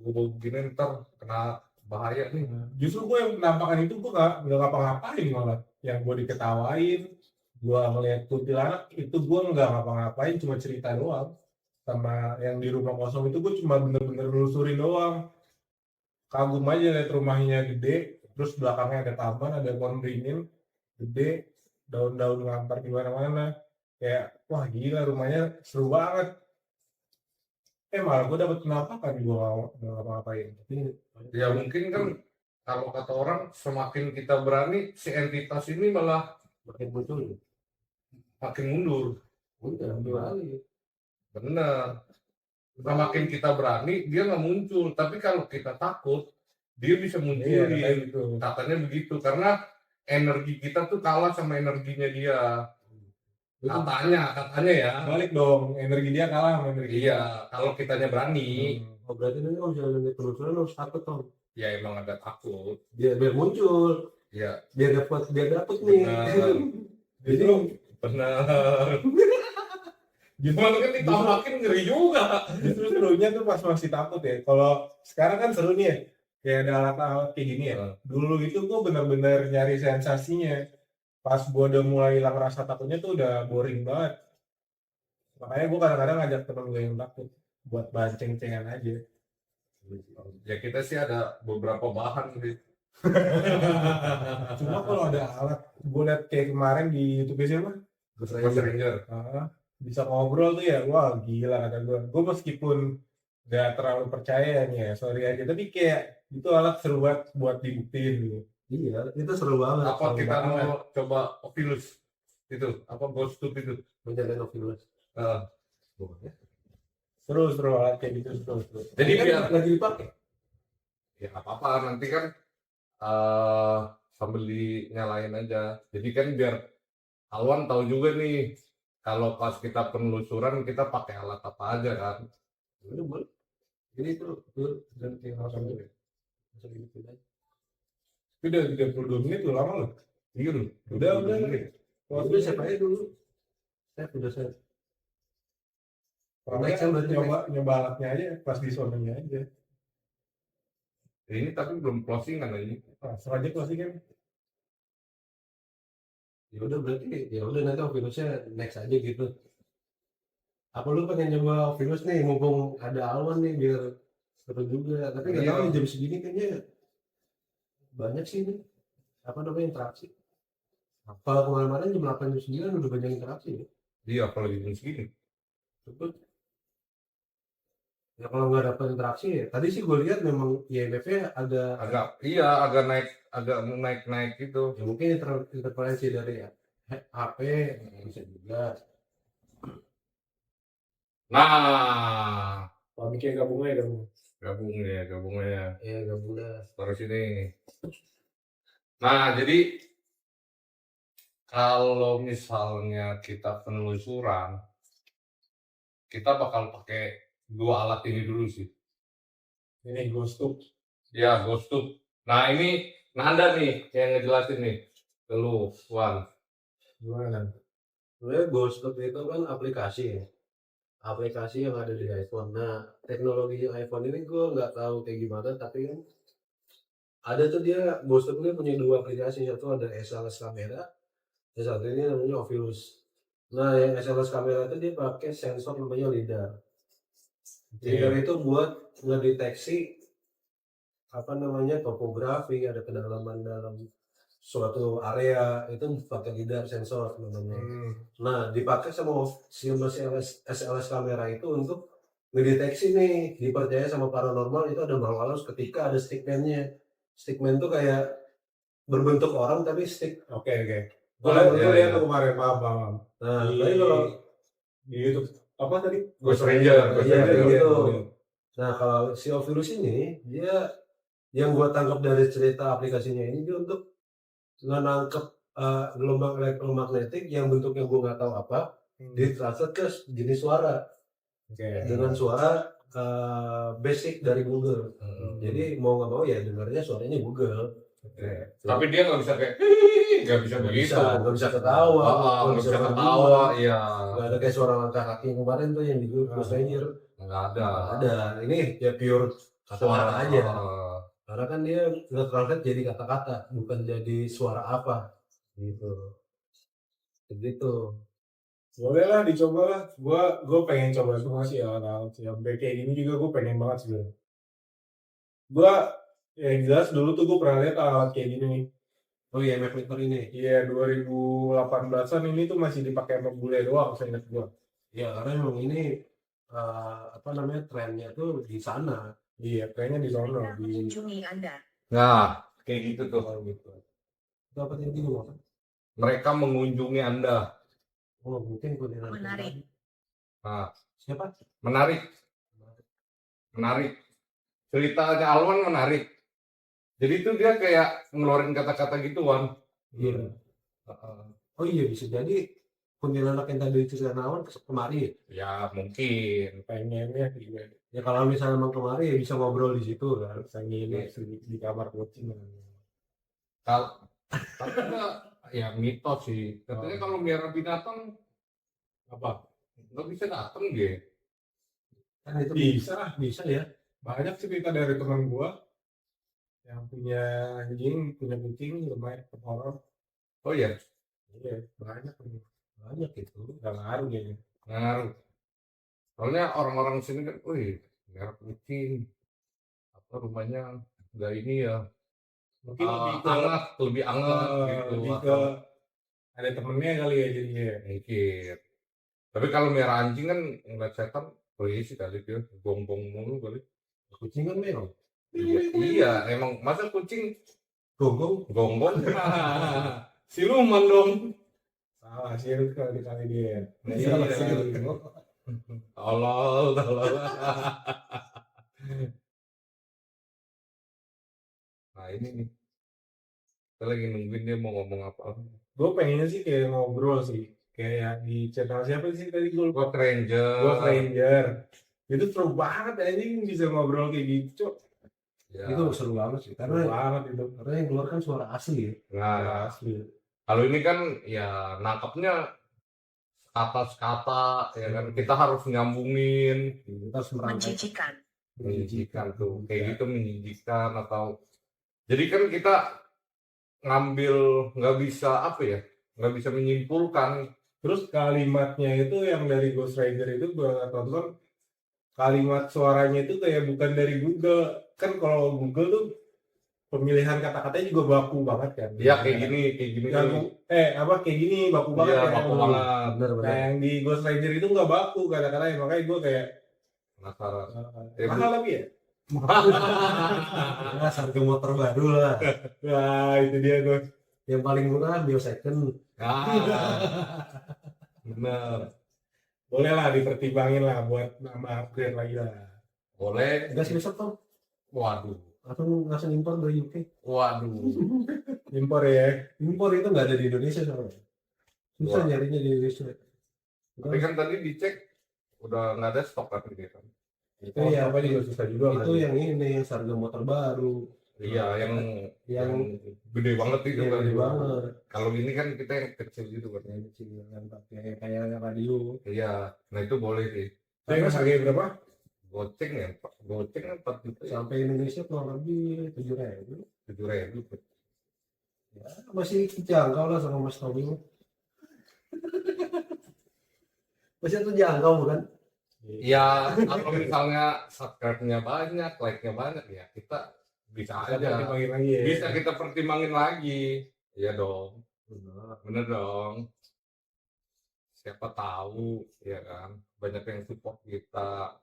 gue bawa begini ntar kena bahaya nih. Justru gue yang penampakan itu gue nggak ngapa-ngapain, malah yang gue diketawain, gue ngeliat kuntilanak itu gue nggak ngapa-ngapain, cuma cerita doang. Sama yang di rumah kosong itu gue cuma bener-bener nelusurin doang, kagum aja liat rumahnya gede, terus belakangnya ada taman, ada pohon beringin gede, daun-daun ngampar di mana-mana, kayak wah gila rumahnya seru banget. Malah gue dapet penampakan, gue nggak ngapa-ngapain. Ya mungkin kan kalau kata orang semakin kita berani, si entitas ini malah Makin muncul. makin mundur. Udah, kembali. Bener. Semakin kita berani, dia nggak muncul. Tapi kalau kita takut, dia bisa muncul. Iya, kayak gitu. Katanya begitu. Karena energi kita tuh kalah sama energinya dia. Katanya ya. Balik dong, energi dia kalah sama energi Iya, kalau kitanya berani, Oh, berarti nanti kalau misalnya lihat penelusuran harus takut dong. ya emang ada takut. Biar muncul, Ya, biar dapat nih. benar. Justru Bener. Gimana kan ditampakin ngeri juga. justru serunya tuh pas masih takut ya. Kalau sekarang kan seru nih ya, kayak ada alat-alat kayak gini ya. Dulu itu gue bener-bener nyari sensasinya. Pas gue udah mulai hilang rasa takutnya tuh udah boring banget. Makanya gue kadang-kadang ngajak temen gue yang takut buat bahan ceng-cengan aja. Ya kita sih ada beberapa bahan sih. Cuma kalau ada alat, gue liat kayak kemarin di YouTube siapa? Mas Ranger. Bisa ngobrol tuh ya, wah gila kata gue. Gue meskipun gak terlalu percaya nih ya, sorry aja. Tapi kayak itu alat seru banget buat dibuktiin gitu. Iya, itu seru banget. Apa kita mau coba Oculus itu? Apa Ghost Tube itu? menjaga Oculus? Seru alat kayak gitu seru. Jadi kan biar lagi dipakai. ya nggak apa-apa nanti kan sambil dinyalain aja. Jadi kan biar Alwan tahu juga nih kalau pas kita penelusuran kita pakai alat apa aja kan. Udah boleh. Ini tuh ganti langsung dulu. Bisa gitu aja. Udah 32 menit tuh lama loh. Iya loh. Udah. Udah siapa aja dulu. Saya. Nyoba alatnya aja pas di sononya aja. Ini tapi belum closing kan ini. Sengaja closing kan. Ya udah berarti ya udah nanti Oculusnya next aja gitu. Apa lu pengen nyoba Oculus nih mumpung ada Alwan nih biar seru juga. Tapi nggak tahu nih jam segini kayaknya banyak sih ini. Apa namanya interaksi? Apa kemarin-kemarin jam 8 jam 9 udah banyak interaksi ya? Iya apalagi jam segini. Betul. Ya kalau nggak dapat interaksi ya, tadi sih gue lihat memang IMF-nya agak naik gitu. ya mungkin interferensi dari HP bisa juga. Nah, Bikin gabungnya. gabungnya. Ya gabungnya. Taruh sini. Nah, jadi kalau misalnya kita penelusuran, kita bakal pakai 2 alat ini dulu sih. Ini Ghost Tube. Ya, Ghost Tube. Nah, ini Nanda nih yang ngejelasin nih. Ke lu, Wan. Gimana? Sebenarnya Ghost Tube itu kan aplikasi ya. Aplikasi yang ada di iPhone. Nah, teknologi iPhone ini gue nggak tahu kayak gimana, tapi kan ada tuh dia Ghost Tube ini punya 2 aplikasi. Satu ada SLS kamera, yang satu ini namanya Oculus. Nah, yang SLS kamera itu dia pakai sensor namanya LiDAR. LiDAR itu buat ngedeteksi apa namanya topografi, ada kedalaman dalam suatu area itu pakai LiDAR sensor namanya. Nah, dipakai sama si SLS kamera itu untuk ngedeteksi nih, dipercaya sama paranormal itu ada makhluk halus ketika ada stickman-nya. Stickman tuh kayak berbentuk orang tapi stick. Oke. Gue lihat tuh kemarin, paham. Nah, tapi kalau di YouTube apa tadi? Ghost Ranger. Nah, kalau si Oculus ini dia yang gua tangkap dari cerita aplikasinya ini dia untuk menangkap gelombang elektromagnetik yang bentuknya gua nggak tahu apa, Ditranslate ke jenis suara dengan suara basic dari Google. Jadi mau nggak mau ya dengarnya suaranya Google. Tapi dia nggak bisa kayak nggak bisa begitu. Nggak bisa ketawa, Nggak bisa ketawa, iya. nggak ada kayak suara langkah kaki yang kemarin tuh yang di Ghost Ranger. Nggak ada. Nggak ada. Ini ya pure suara aja. Karena kan dia nggak translate jadi kata-kata, bukan jadi suara apa gitu. Begitu. Boleh lah dicoba lah. Gue pengen coba semua sih alat-alat yang kayak gini juga gue pengen banget sih. Gue yang jelas dulu tuh gue pernah lihat alat kayak gini nih. Oh iya, Mac Monitor ini. Iya 2018an ini tuh masih dipakai sama bule doang saya ingat gue. Ya karena memang ini apa namanya trennya tuh di sana. Iya kayaknya di sono di. Mengunjungi Anda. Nah, kayak gitu tuh. Gitu. Dapat yang gini loh. Mereka mengunjungi Anda. Oh mungkin gue dengar. Menarik. Nah, Siapa? menarik. Ceritanya Alwan menarik. Jadi itu dia kayak ngeluarin kata-kata gitu, Wan. Iya. Oh iya bisa jadi kuntilanak yang tadi cerita Nawan kemari. Ya mungkin. Pengennya gitu. Ya kalau misalnya emang kemari ya bisa ngobrol di situ kan. Ini di kamar kucing. Kalau katanya ya mitos sih. Katanya kalau miara binatang apa? Nggak bisa datang dia. Kan itu Bisa ya. Banyak cerita dari teman gua yang punya anjing, punya kucing, lumayan horor. Oh iya, Iya, banyak itu. nggak ngaruh kayaknya. ngaruh. Soalnya orang-orang sini kan, wih, merah kucing. Apa rumahnya nggak ini ya? Mungkin lebih hangat gitu. lebih ke ada temennya kali ya jadinya. Mungkin. Tapi kalau merah anjing kan ngeliat setan, polisi kali dia, gonggong mulu kali. Kucing kan memang. Iya, emang masa kucing Gonggong. gonggong? Siluman dong. Salah sih kali dia. Iya. Tolol. Nah ini nih, kita lagi nungguin dia mau ngomong apa. Gue pengennya sih kayak ngobrol sih, kayak di channel siapa sih tadi gue lupa. Ghost Ranger. Ghost Ranger. Itu seru banget anjing bisa ngobrol kayak gitu, Cok. Ya. Itu seru banget sih Seru karena banget itu. yang keluar kan suara asli ya. Nah, Asli. kalau ini kan ya nangkapnya kata-kata ya kan kita harus nyambungin. Kita harus merangkai. Menjijikan. Tuh kayak gitu menjijikan atau jadi kan kita ngambil nggak bisa apa ya nggak bisa menyimpulkan. Terus kalimatnya itu yang dari Ghost Rider itu gue tonton, kalimat suaranya itu kayak bukan dari Google. Kan kalau Google tuh pemilihan kata-katanya juga baku banget kan. Iya kayak gini Yang, kayak gini baku banget. Iya kan. baku banget. Benar-benar. Nah yang di Ghost Rider itu nggak baku kata-katanya, makanya gue kayak Penasaran. mahal tapi ya. Ya, harga motor baru lah. Nah itu dia gue. Yang paling murah Bio Second. Bener. Boleh lah dipertimbangin lah buat nama upgrade lagi lah. Boleh. Gas besok tuh. Waduh. Atau ngasih impor dari UK. Waduh. Impor ya. Impor itu nggak ada di Indonesia soalnya. Susah Wah. nyarinya di Indonesia. Tapi kan tadi dicek udah nggak ada stok kan gitu kan. Itu ya apa juga susah juga. itu kan. yang ini yang harga motor baru. Iya yang gede banget itu Yang kan. gede banget. Kalau ini kan kita yang kecil gitu kan. Yang kecil yang pakai kayak radio. Iya. Nah itu boleh sih. Saya harganya berapa? Goceng ya. Goceng kan 4 juta. Sampai Indonesia kurang lebih 7.000. 7.000. Ya, masih terjangkau lah sama Mas Tommy. Masih terjangkau bukan? Ya kalau misalnya subscribe-nya banyak, like-nya banyak ya kita bisa aja. Pertimbangin lagi ya. Bisa kita pertimbangin lagi. Iya dong. Bener dong. Siapa tahu ya kan banyak yang support kita.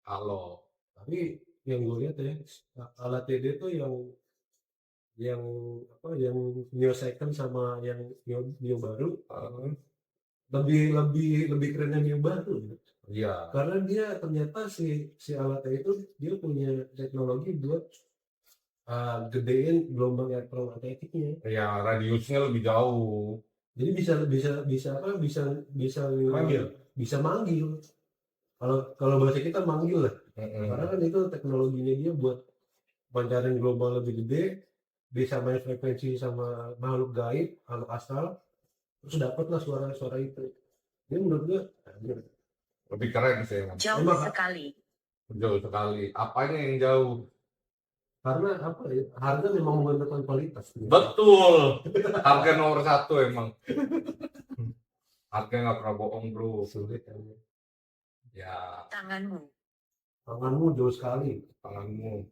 Kalau Tapi yang gue lihat ya alat TD tuh yang apa yang Neo Second sama yang Neo baru lebih keren yang Neo baru gitu. iya. Karena dia ternyata si alatnya itu dia punya teknologi buat gedein gelombang elektromagnetiknya. Ya radiusnya lebih jauh. Jadi bisa apa? Manggil. Bisa manggil. Kalau bahasa kita manggil lah. Karena kan itu teknologinya dia buat pancaran global lebih gede, bisa main frekuensi sama makhluk gaib, makhluk astral, terus dapatlah suara-suara itu. Ini menurut gue Lebih keren sih emang. Jauh Emang, sekali. Jauh sekali. Apanya yang jauh? karena apa ya? Harga memang menentukan kualitas. Betul. Harga nomor 1 emang. Harga nggak pernah bohong bro. Sulit kan. Ya Tanganmu. Tanganmu jauh sekali. tanganmu.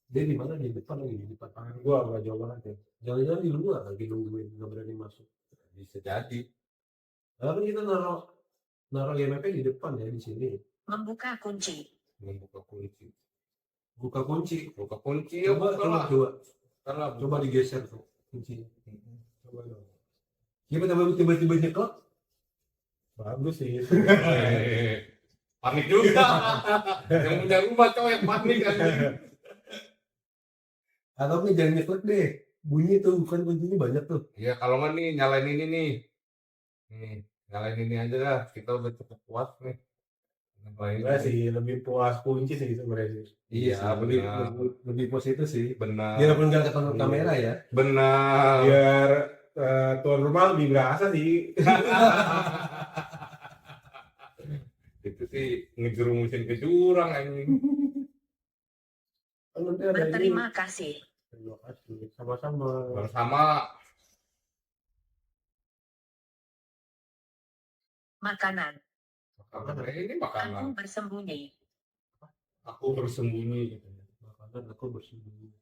Dia di mana? Di depan lagi, di depan. Tangan gua agak jauh banget ya. Jangan-jangan di luar lagi nungguin, nggak berani masuk. Bisa jadi. Lalu kita naruh IMF di depan ya, di sini. Membuka kunci. Membuka kunci. Buka kunci. Buka kunci ya Coba, buka lah. coba. Coba digeser tuh kuncinya. Coba dong. Tiba-tiba nyeklek. Bagus sih. Panik juga. Yang punya rumah cowok yang panik kan. Atau nih jangan nyeklek deh. Bunyi tuh, bukan kuncinya banyak tuh. Iya kalau nggak nih nyalain ini nih. Nyalain ini aja lah. Kita udah cukup puas nih. Enggak sih, lebih puas kunci sih sebenarnya sih. Iya benar. Lebih positif sih. Benar. Biarpun nggak ketemu kamera ya. Benar. Biar tuan rumah lebih berasa sih. Itu sih ngejerumusin ke jurang anjing. Kan nanti ada ini. Berterima kasih. Terima kasih. Sama-sama. Bersama Makanan. ini Aku makanan. bersembunyi. Aku bersembunyi gitu. Makanan aku bersembunyi.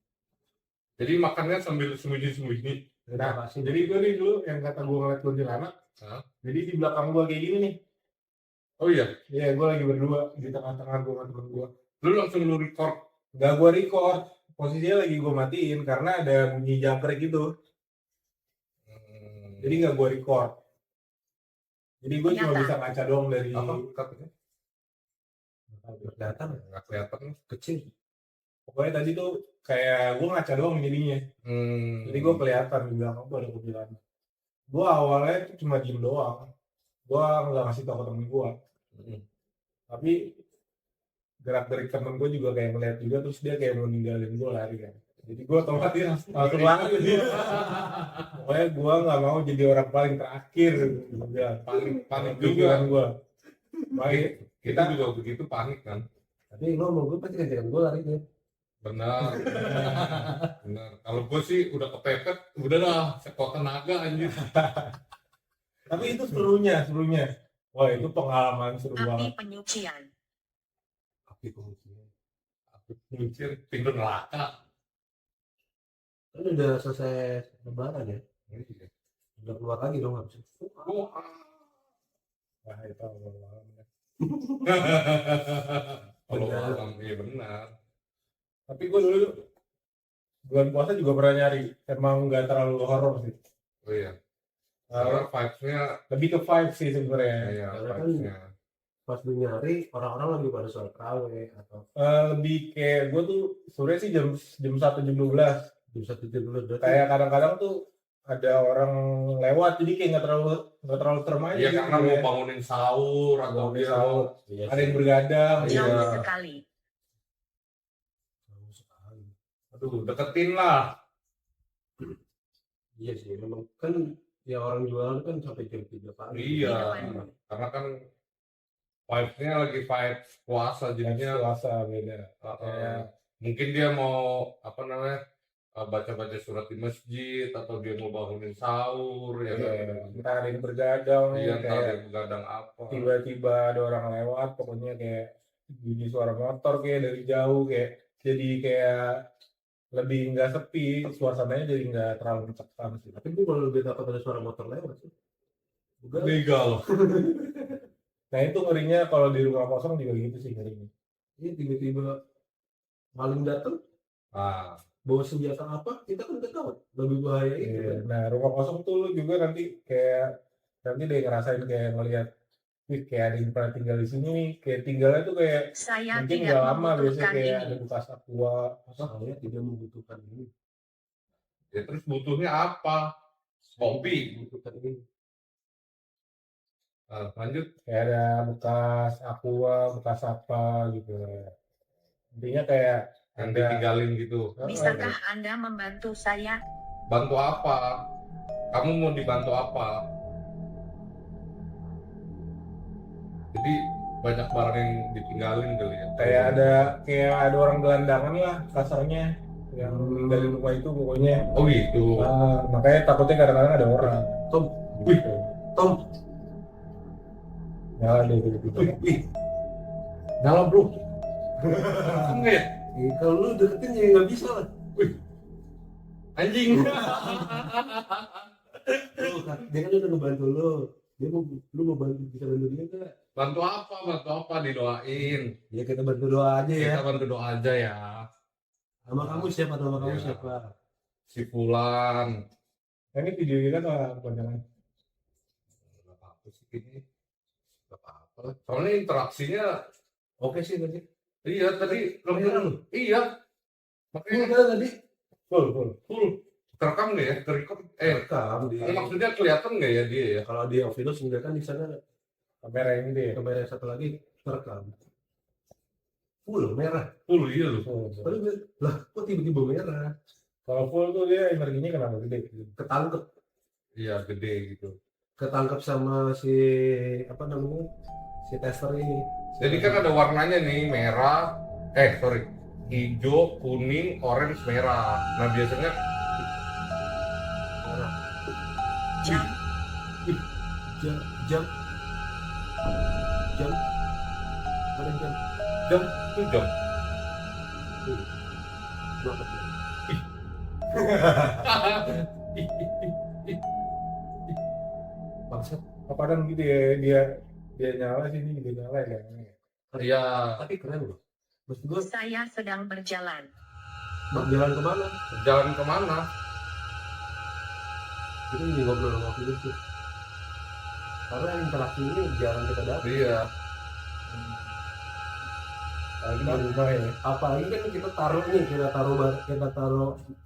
Jadi makannya sambil sembunyi-sembunyi. Terima kasih. Jadi gue nih dulu yang kata gue ngeliat kuntilanak. Hah? Jadi di belakang gue kayak gini nih. Oh iya, Iya, gue lagi berdua di tengah-tengah gue sama temen gue. lu langsung lu record. Gak gue record. Posisinya lagi gue matiin karena ada bunyi jangkrik gitu. Jadi gak gue record. Jadi gue cuma Ternyata. bisa ngaca doang dari Apa? Katanya? Datang Nggak kelihatan. kecil. pokoknya tadi tuh kayak gue ngaca doang jadinya. Jadi gue kelihatan di belakang gue ada kuntilanak. Gue awalnya tuh cuma diem doang. Gue nggak ngasih tau ke temen gue. Tapi gerak-gerik temen gue juga kayak ngeliat juga, terus dia kayak mau ninggalin gue lari kan. Jadi gue otomatis langsung lari. Pokoknya gue nggak mau jadi orang paling terakhir. Udah panik juga gue. Baik. Kita juga begitu panik kan. Tapi lo mau gue pasti kenceng gue lari deh. Benar. Benar. Kalau gue sih udah kepepet, udahlah sekuat tenaga anjir. Tapi itu serunya. Wah itu pengalaman seru Api banget. penyucian. Api penguncian. Aku kuncir pintu neraka. Kan udah selesai lebaran ya. Iya. Udah keluar lagi dong harusnya. Wah itu pengalaman. Kalau malam iya benar. Tapi gue dulu bulan puasa juga pernah nyari. Emang nggak terlalu horor sih. Oh iya. Karena vibes-nya Lebih ke vibe sih sebenarnya. iya, Karena kan vibes-nya. pas lu nyari orang-orang lagi pada sholat tarawih atau Lebih kayak gue tuh sore sih jam 1 jam 12. jam 1 jam 2 berarti Kayak kadang-kadang tuh ada orang lewat, jadi kayak nggak terlalu serem aja. Iya gitu karena mau ya. bangunin sahur atau Bangunin dia sahur. Iya Ada yang sih. bergadang. Iya. Jauh sekali. Jauh sekali. aduh deketin lah. Iya sih, memang kan ya orang jualan kan sampai jam 3 pagi. Iya. Iya. Karena kan vibes-nya lagi vibes puasa jadinya. Puasa beda. Mungkin dia mau apa namanya baca-baca surat di masjid atau dia mau bangunin sahur ya kan? Entah ada yang bergadang, Iya entah kayak dia begadang apa. tiba-tiba ada orang lewat, pokoknya kayak bunyi suara motor kayak dari jauh, kayak jadi kayak lebih nggak sepi, suasananya jadi nggak terlalu mencekam sih. Tapi gue kalau lebih takut ada suara motor lewat sih. Juga Legal. Nah itu ngerinya kalau di rumah kosong juga gitu sih ngerinya. ini tiba-tiba maling datang Nah, bawa senjata apa kita kan nggak tahu lebih bahaya itu Iya. kan. Nah rumah kosong tuh lu juga nanti kayak deh ngerasain kayak ngelihat, wih kayak ada yang pernah tinggal di sini nih, kayak tinggalnya tuh kayak Saya mungkin tidak udah lama, biasanya membutuhkan kayak ini. ada bekas aqua. Saya tidak membutuhkan ini. ya terus butuhnya apa? hobi. ini. Lanjut. Kayak ada bekas aqua, bekas apa gitu. Intinya kayak Yang ada ditinggalin gitu. Bisakah Anda membantu saya? Bantu apa? Kamu mau dibantu apa? Jadi banyak barang yang ditinggalin kali ya. kayak ada orang gelandangan lah kasarnya yang ninggalin rumah itu pokoknya. Oh gitu. Makanya takutnya kadang-kadang ada orang. Tom, Gitu. Tom, Ya ada gitu. wih, Nyala bro. Enggak ya? kalau lu deketin ya nggak bisa lah. Anjing. Dia kan udah ngebantu lu. Lu mau bantu, bisa bantu dia nggak? Bantu apa? Bantu apa? Didoain. Ya kita bantu doa aja ya. Kita bantu doa aja ya. Sama kamu siapa? Sama kamu Iya. siapa? Si Fulan. Ini video kita apa namanya? Gak apa-apa sih ini. Gak apa-apa lah. Soalnya interaksinya Oke sih tadi. iya tadi Kamera lu. iya. Ini Makanya kan tadi full. Terekam nggak ya? Terekam. rekam di. Maksudnya kelihatan nggak ya dia ya? Kalau di Ovilus sebenarnya kan di sana Kamera yang gede ya. kamera yang satu lagi terekam. Full merah. Full iya loh. Tapi lah kok tiba-tiba merah? Kalau full tuh dia energinya kenapa gede? Ketangkep, Iya gede gitu. ketangkep sama si apa namanya? Si tester ini. Jadi kan ada warnanya nih merah. Hijau, kuning, orange, merah. Nah biasanya Merah. Jam. Jam, jam, jam. Mana jam? jam itu jam. Kenapa tuh? Bangsat. Kadang gitu ya dia nyala sini dia nyala ya. Iya. Tapi keren loh. Maksud gue, Saya sedang berjalan. jalan kemana? Jalan kemana? Kita ini ngobrol sama Ovilus tuh. Karena interaksi ini jarang kita dapat. Iya. Lagi di rumah ya. Apalagi kan kita taruh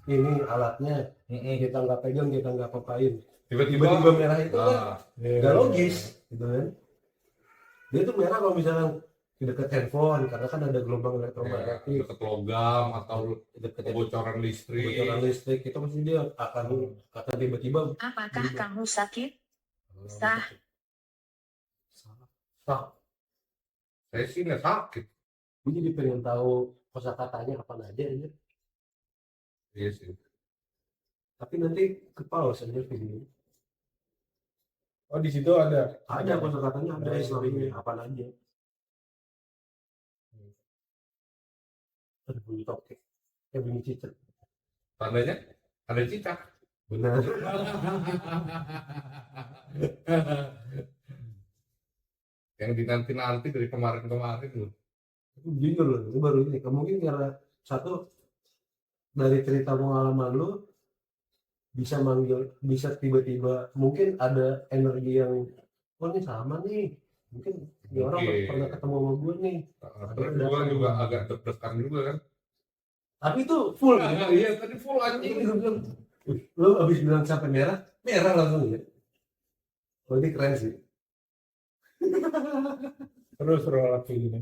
ini alatnya, kita nggak pegang, kita nggak apain. Tiba-tiba Tiba-tiba merah itu kan nah, nggak logis, gitu kan? Dia tuh merah kalau misalnya di dekat handphone, karena kan ada gelombang elektromagnetik, deket logam atau dekat kebocoran listrik. kebocoran listrik, itu pasti dia akan tiba-tiba. Apakah kamu sakit? Sah. Saya sih nggak sakit. Gue jadi pengen tahu kosakatanya apa aja ya. Iya sih. Tapi nanti ke pause aja video. Oh di situ ada. Ada kosakatanya, ada Islamnya apa aja. Ada bunyi tokek, bunyi cicak. Tandanya ada cicak. Benar. Yang dinanti-nanti dari kemarin-kemarin loh. Jujur loh, itu baru ini. Mungkin karena satu dari cerita pengalaman lu bisa tiba-tiba mungkin ada energi yang oh ini sama nih, mungkin dia orang pernah ketemu sama gue nih. Terus gue juga agak deg-degan juga kan. Tapi itu full ya. Iya tadi full anjing. Lu abis bilang sampai merah langsung ya. Oh ini keren sih. Terus lagi gini.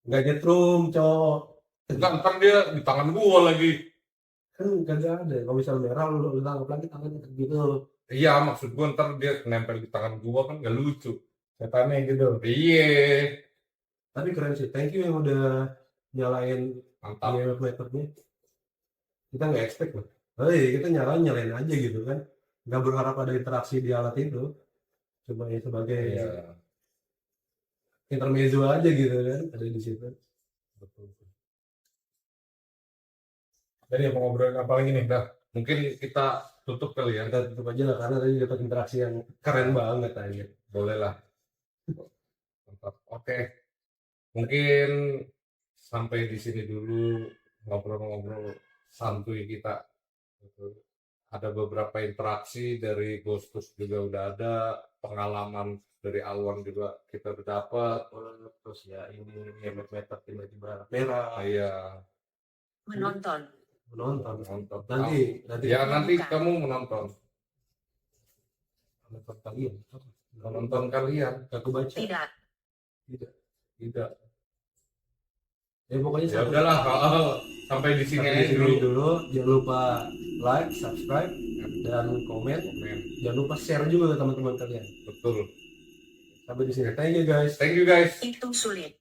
Nggak nyetrum cowok. Ntar dia di tangan gua lagi. Kan kagak ada. Kalau misalnya merah lu tangkap lagi tangannya gitu. Iya maksud gua ntar dia nempel di tangan gua kan gak lucu. Setannya gitu. Iya. Tapi keren sih. Thank you yang udah nyalain Mantap. meternya. Kita nggak expect loh. Kita nyalain aja gitu kan. Nggak berharap ada interaksi di alat itu. Cuma ya sebagai intermezzo aja gitu kan. Ada di situ. Betul. Jadi mau ngobrolin apa lagi nih? Udah, mungkin kita tutup kali ya. Kita tutup aja lah karena tadi dapat interaksi yang keren banget aja. Boleh lah. Mantap. Oke. Mungkin sampai di sini dulu ngobrol-ngobrol santuy kita. Ada beberapa interaksi dari Ghostus juga udah ada, pengalaman dari Alwan juga kita udah dapat. Terus ya ini meter tiba-tiba merah. Iya. Menonton. Menonton. Nonton. Nanti Ya nanti kamu menonton. Nonton kalian. Nonton kalian. Gak kebaca. Tidak. Tidak. Ya pokoknya Ya udahlah, sampai di sini sampai aja sini dulu. dulu. Jangan lupa like, subscribe, dan komen. Komen. Jangan lupa share juga ke teman-teman kalian. Betul. Sampai di sini. Thank you guys. Thank you guys. Itu sulit.